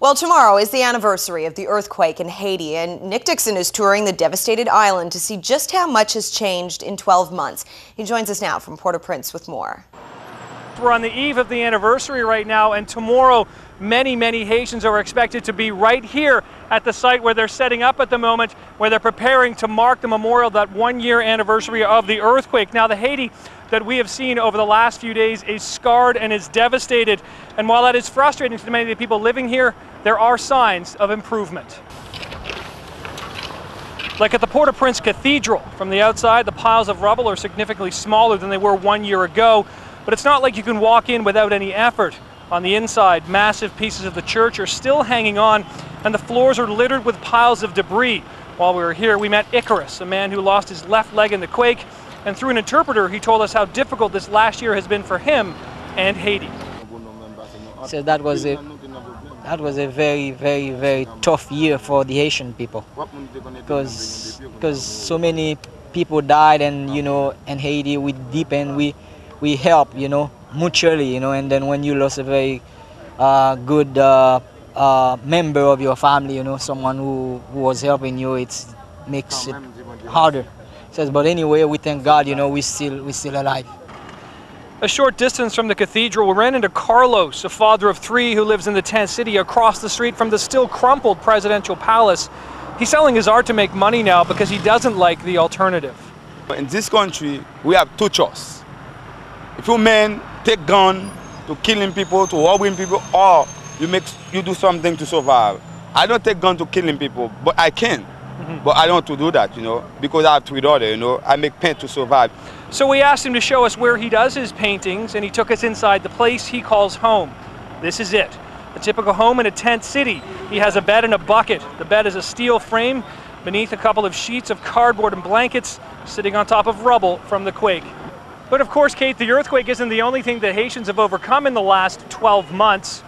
Well, tomorrow is the anniversary of the earthquake in Haiti, and Nick Dixon is touring the devastated island to see just how much has changed in 12 months. He joins us now from Port-au-Prince with more. We're on the eve of the anniversary right now, and tomorrow many Haitians are expected to be right here at the site where they're setting up at the moment, where they're preparing to mark the memorial, that one-year anniversary of the earthquake. Now, the Haiti that we have seen over the last few days is scarred and is devastated, and while that is frustrating to many of the people living here, there are signs of improvement. Like at the Port-au-Prince Cathedral, from the outside, the piles of rubble are significantly smaller than they were 1 year ago, but it's not like you can walk in without any effort. On the inside, massive pieces of the church are still hanging on, and the floors are littered with piles of debris. While we were here, we met Icarus, a man who lost his left leg in the quake, and through an interpreter, he told us how difficult this last year has been for him and Haiti. So that was a very tough year for the Haitian people, because so many people died, and in Haiti we depend, we help, mutually, and then when you lose a very good member of your family, someone who was helping you, it makes it harder. Says, but anyway, we thank God, we're still alive. A short distance from the cathedral, we ran into Carlos, a father of 3 who lives in the tent city across the street from the still crumpled presidential palace. He's selling his art to make money now because he doesn't like the alternative. In this country, we have 2 choices. If you men take gun to killing people, to robbing people, or you do something to survive. I don't take gun to killing people, but I can. But I don't want to do that, because I have 3 daughters, I make paint to survive. So we asked him to show us where he does his paintings, and he took us inside the place he calls home. This is it, a typical home in a tent city. He has a bed and a bucket. The bed is a steel frame beneath a couple of sheets of cardboard and blankets sitting on top of rubble from the quake. But of course, Kate, the earthquake isn't the only thing that Haitians have overcome in the last 12 months.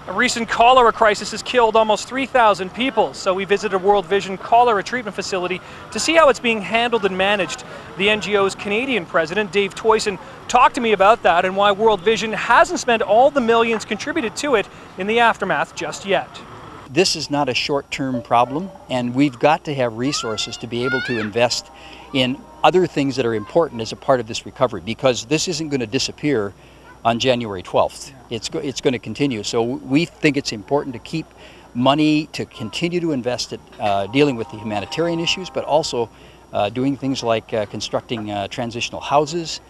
A recent cholera crisis has killed almost 3,000 people, so we visited a World Vision cholera treatment facility to see how it's being handled and managed. The NGO's Canadian president, Dave Toyson, talked to me about that and why World Vision hasn't spent all the millions contributed to it in the aftermath just yet. This is not a short-term problem, and we've got to have resources to be able to invest in other things that are important as a part of this recovery, because this isn't going to disappear on January 12th. It's going to continue. So we think it's important to keep money to continue to invest at dealing with the humanitarian issues, but also doing things like constructing transitional houses,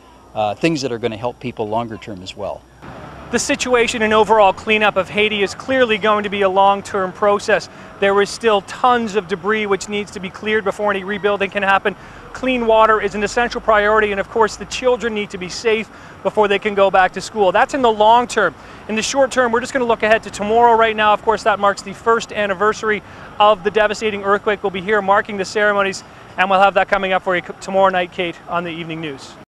things that are going to help people longer term as well. The situation and overall cleanup of Haiti is clearly going to be a long-term process. There is still tons of debris which needs to be cleared before any rebuilding can happen. Clean water is an essential priority, and of course the children need to be safe before they can go back to school. That's in the long term. In the short term, we're just going to look ahead to tomorrow right now. Of course, that marks the first anniversary of the devastating earthquake. We'll be here marking the ceremonies, and we'll have that coming up for you tomorrow night, Kate, on the evening news.